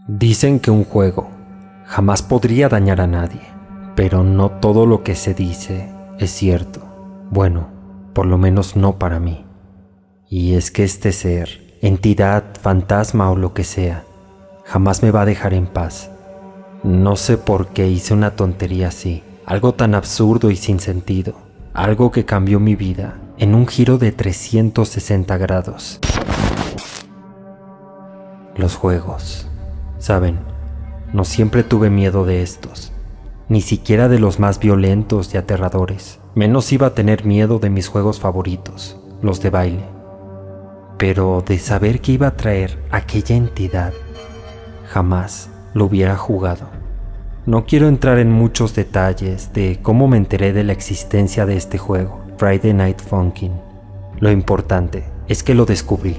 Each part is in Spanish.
Dicen que un juego jamás podría dañar a nadie, pero no todo lo que se dice es cierto. Bueno, por lo menos no para mí. Y es que este ser, entidad, fantasma o lo que sea, jamás me va a dejar en paz. No sé por qué hice una tontería así, algo tan absurdo y sin sentido, algo que cambió mi vida en un giro de 360 grados. Los juegos. Saben, no siempre tuve miedo de estos, ni siquiera de los más violentos y aterradores. Menos iba a tener miedo de mis juegos favoritos, los de baile. Pero de saber que iba a traer aquella entidad, jamás lo hubiera jugado. No quiero entrar en muchos detalles de cómo me enteré de la existencia de este juego, Friday Night Funkin'. Lo importante es que lo descubrí.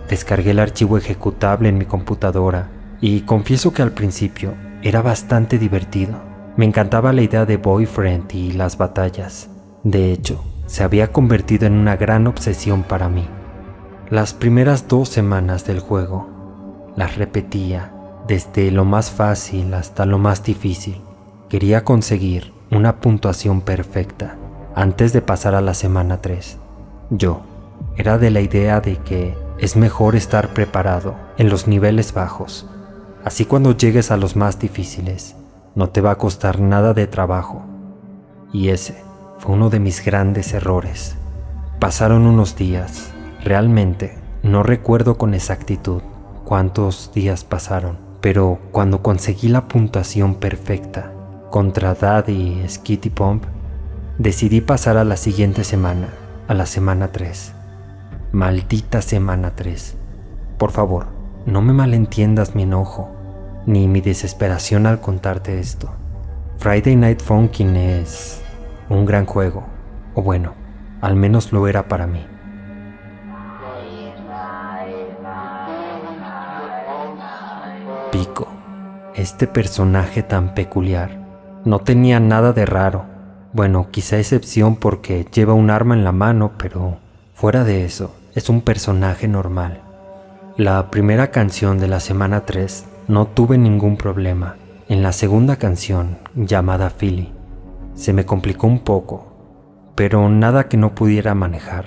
Descargué el archivo ejecutable en mi computadora y confieso que al principio era bastante divertido. Me encantaba la idea de Boyfriend y las batallas. De hecho, se había convertido en una gran obsesión para mí. Las primeras 2 semanas del juego las repetía, desde lo más fácil hasta lo más difícil. Quería conseguir una puntuación perfecta antes de pasar a la semana 3. Yo era de la idea de que es mejor estar preparado en los niveles bajos. Así cuando llegues a los más difíciles, no te va a costar nada de trabajo. Y ese fue uno de mis grandes errores. Pasaron unos días. Realmente no recuerdo con exactitud cuántos días pasaron, pero cuando conseguí la puntuación perfecta contra Daddy y Skitty Pump, decidí pasar a la siguiente semana, a la semana 3. Maldita semana 3. Por favor, no me malentiendas mi enojo, ni mi desesperación al contarte esto. Friday Night Funkin' es un gran juego, o bueno, al menos lo era para mí. Pico, este personaje tan peculiar, no tenía nada de raro. Bueno, quizá excepción porque lleva un arma en la mano, pero fuera de eso, es un personaje normal. La primera canción de la semana 3 no tuve ningún problema. En la segunda canción, llamada Philly, se me complicó un poco, pero nada que no pudiera manejar.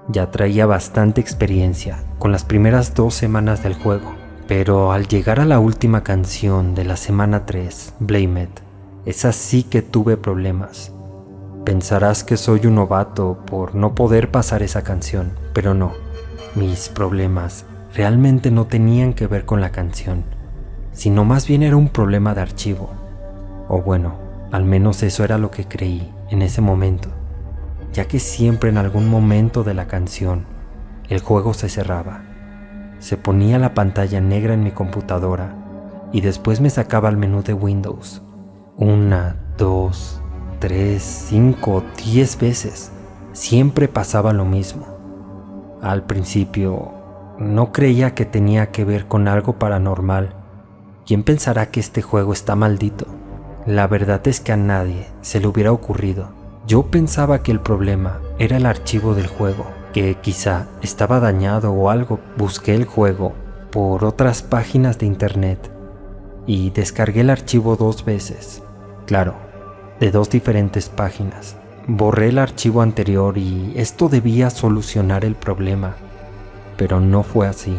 Ya traía bastante experiencia con las primeras 2 semanas del juego, pero al llegar a la última canción de la semana 3, Blame It, esa sí que tuve problemas. Pensarás que soy un novato por no poder pasar esa canción, pero no. Mis problemas realmente no tenían que ver con la canción, sino más bien era un problema de archivo. O bueno, al menos eso era lo que creí en ese momento, ya que siempre en algún momento de la canción el juego se cerraba. Se ponía la pantalla negra en mi computadora y después me sacaba al menú de Windows. 1, 2, 3, 5, 10 veces. Siempre pasaba lo mismo. Al principio no creía que tenía que ver con algo paranormal. ¿Quién pensará que este juego está maldito? La verdad es que a nadie se le hubiera ocurrido. Yo pensaba que el problema era el archivo del juego, que quizá estaba dañado o algo. Busqué el juego por otras páginas de internet y descargué el archivo 2 veces. Claro, de 2 diferentes páginas. Borré el archivo anterior y esto debía solucionar el problema, pero no fue así,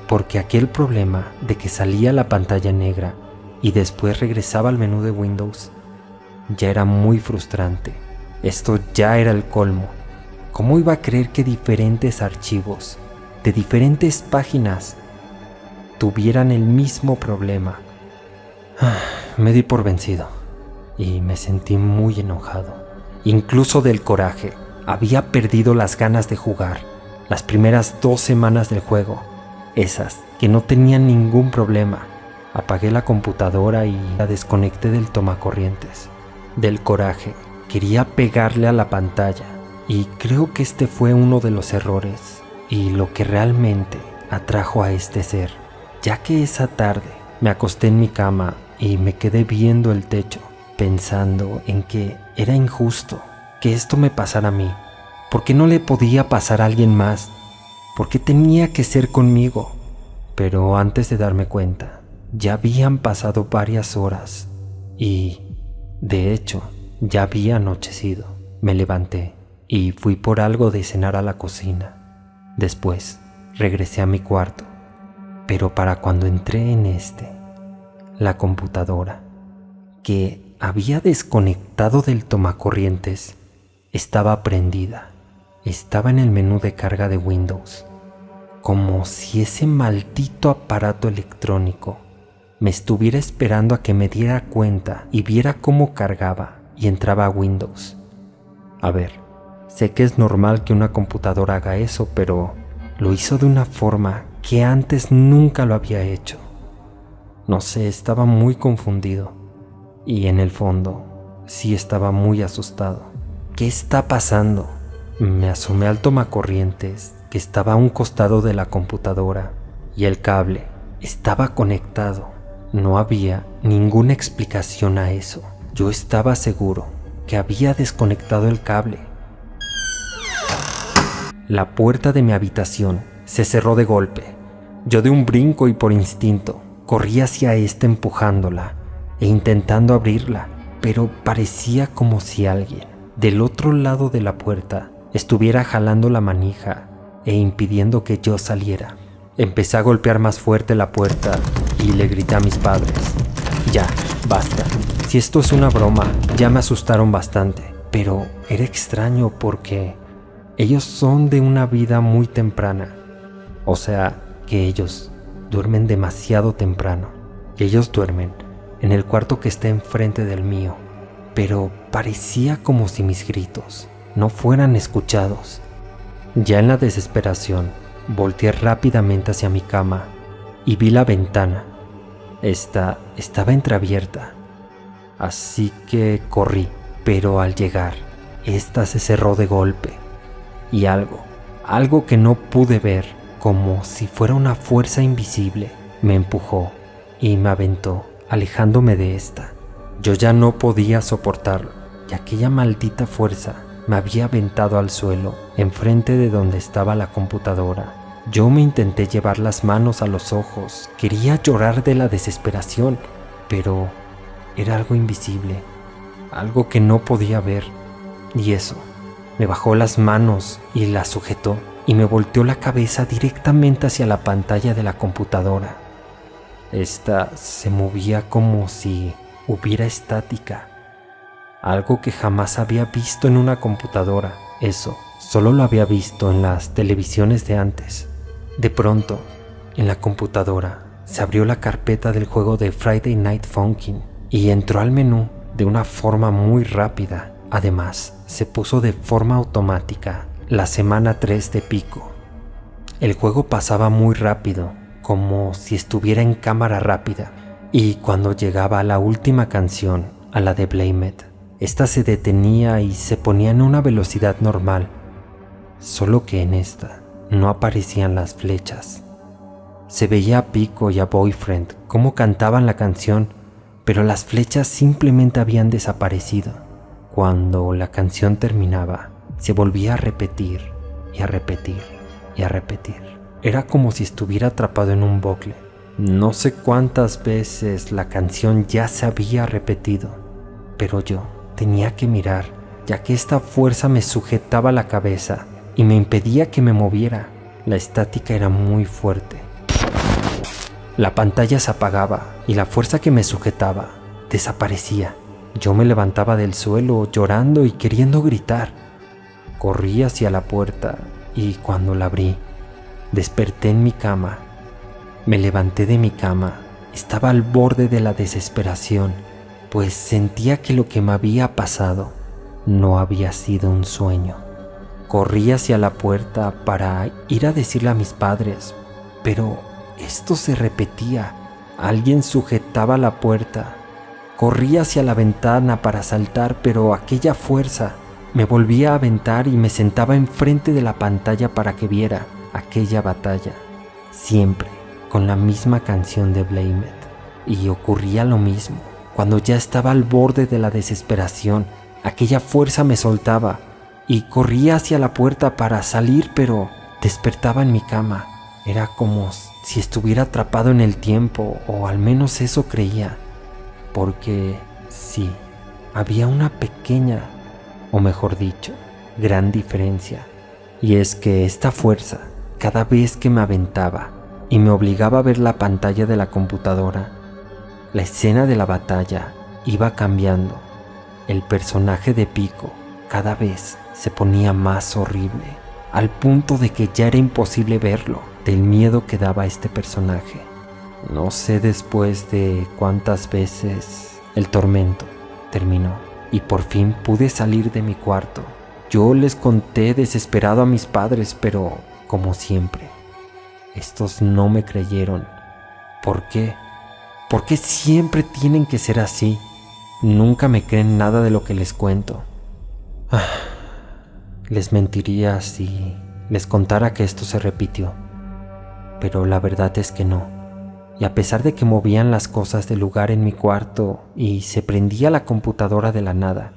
porque aquel problema de que salía la pantalla negra y después regresaba al menú de Windows ya era muy frustrante. Esto ya era el colmo. ¿Cómo iba a creer que diferentes archivos de diferentes páginas tuvieran el mismo problema? Me di por vencido y me sentí muy enojado. Incluso del coraje, había perdido las ganas de jugar. Las primeras 2 semanas del juego, esas que no tenían ningún problema. Apagué la computadora y la desconecté del tomacorrientes. Del coraje, quería pegarle a la pantalla y creo que este fue uno de los errores y lo que realmente atrajo a este ser, ya que esa tarde me acosté en mi cama y me quedé viendo el techo, pensando en que era injusto que esto me pasara a mí. ¿Por qué no le podía pasar a alguien más? ¿Por qué tenía que ser conmigo? Pero antes de darme cuenta, Ya habían pasado varias horas y, de hecho, ya había anochecido. Me levanté y fui por algo de cenar a la cocina. Después, regresé a mi cuarto, pero para cuando entré en la computadora, que había desconectado del tomacorrientes, estaba prendida. Estaba en el menú de carga de Windows, como si ese maldito aparato electrónico me estuviera esperando a que me diera cuenta y viera cómo cargaba y entraba a Windows. A ver, sé que es normal que una computadora haga eso, pero lo hizo de una forma que antes nunca lo había hecho. No sé, estaba muy confundido y en el fondo sí estaba muy asustado. ¿Qué está pasando? Me asomé al tomacorrientes que estaba a un costado de la computadora y el cable estaba conectado. No había ninguna explicación a eso. Yo estaba seguro que había desconectado el cable. La puerta de mi habitación se cerró de golpe. Yo de un brinco y por instinto corrí hacia empujándola e intentando abrirla, pero parecía como si alguien del otro lado de la puerta estuviera jalando la manija e impidiendo que yo saliera. Empecé a golpear más fuerte la puerta y le grité a mis padres: ya, basta. Si esto es una broma, ya me asustaron bastante. Pero era extraño porque ellos son de una vida muy temprana. O sea, que ellos duermen demasiado temprano. Y ellos duermen en el cuarto que está enfrente del mío. Pero parecía como si mis gritos no fueran escuchados. Ya en la desesperación, volteé rápidamente hacia mi cama y vi la ventana. Estaba entreabierta, así que corrí, pero al llegar, esta se cerró de golpe y algo que no pude ver, como si fuera una fuerza invisible, me empujó y me aventó, alejándome de esta. Yo ya no podía soportarlo y aquella maldita fuerza me había aventado al suelo, enfrente de donde estaba la computadora. Yo me intenté llevar las manos a los ojos, quería llorar de la desesperación, pero era algo invisible, algo que no podía ver, y eso me bajó las manos y las sujetó y me volteó la cabeza directamente hacia la pantalla de la computadora. Esta se movía como si hubiera estática, algo que jamás había visto en una computadora. Eso solo lo había visto en las televisiones de antes. De pronto, en la computadora se abrió la carpeta del juego de Friday Night Funkin' y entró al menú de una forma muy rápida. Además, se puso de forma automática la semana 3 de Pico. El juego pasaba muy rápido, como si estuviera en cámara rápida, y cuando llegaba a la última canción, a la de Blame It, esta se detenía y se ponía en una velocidad normal, solo que en esta no aparecían las flechas. Se veía a Pico y a Boyfriend cómo cantaban la canción, pero las flechas simplemente habían desaparecido. Cuando la canción terminaba, se volvía a repetir y a repetir y a repetir. Era como si estuviera atrapado en un bucle. No sé cuántas veces la canción ya se había repetido, pero yo tenía que mirar, ya que esta fuerza me sujetaba la cabeza y me impedía que me moviera. La estática era muy fuerte. La pantalla se apagaba y la fuerza que me sujetaba desaparecía. Yo me levantaba del suelo llorando y queriendo gritar. Corrí hacia la puerta y cuando la abrí, desperté en mi cama. Me levanté de mi cama. Estaba al borde de la desesperación, pues sentía que lo que me había pasado no había sido un sueño. Corrí hacia la puerta para ir a decirle a mis padres, pero esto se repetía. Alguien sujetaba la puerta. Corrí hacia la ventana para saltar, pero aquella fuerza me volvía a aventar y me sentaba enfrente de la pantalla para que viera aquella batalla, siempre con la misma canción de Blame It. Y ocurría lo mismo. Cuando ya estaba al borde de la desesperación, aquella fuerza me soltaba y corría hacia la puerta para salir, pero despertaba en mi cama. Era como si estuviera atrapado en el tiempo, o al menos eso creía, porque sí, había una pequeña, o mejor dicho, gran diferencia, y es que esta fuerza, cada vez que me aventaba y me obligaba a ver la pantalla de la computadora, la escena de la batalla iba cambiando. El personaje de Pico cada vez se ponía más horrible, al punto de que ya era imposible verlo, del miedo que daba este personaje. No sé después de cuántas veces el tormento terminó y por fin pude salir de mi cuarto. Yo les conté desesperado a mis padres, pero como siempre, estos no me creyeron. ¿Por qué? ¿Por qué siempre tienen que ser así? Nunca me creen nada de lo que les cuento. Les mentiría si les contara que esto se repitió, pero la verdad es que no. Y a pesar de que movían las cosas de lugar en mi cuarto y se prendía la computadora de la nada,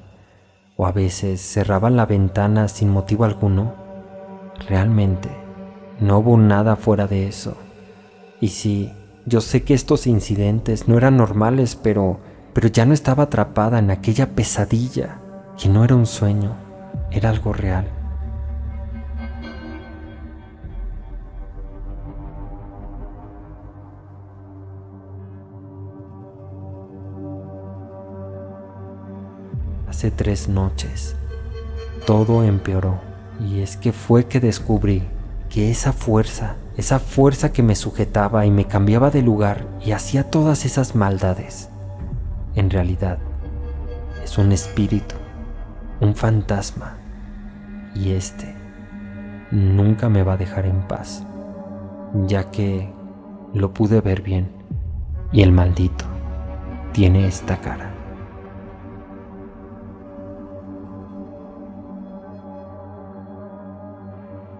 o a veces cerraban la ventana sin motivo alguno, realmente no hubo nada fuera de eso. Y sí, yo sé que estos incidentes no eran normales, pero ya no estaba atrapada en aquella pesadilla, que no era un sueño, era algo real. Hace 3 noches, todo empeoró, y es que fue que descubrí que esa fuerza que me sujetaba y me cambiaba de lugar y hacía todas esas maldades, en realidad es un espíritu, un fantasma, y este nunca me va a dejar en paz, ya que lo pude ver bien, y el maldito tiene esta cara.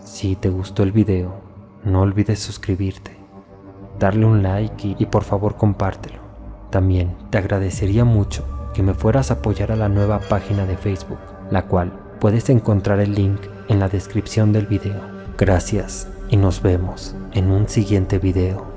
Si te gustó el video, no olvides suscribirte, darle un like y por favor compártelo. También te agradecería mucho que me fueras a apoyar a la nueva página de Facebook, la cual puedes encontrar el link en la descripción del video. Gracias y nos vemos en un siguiente video.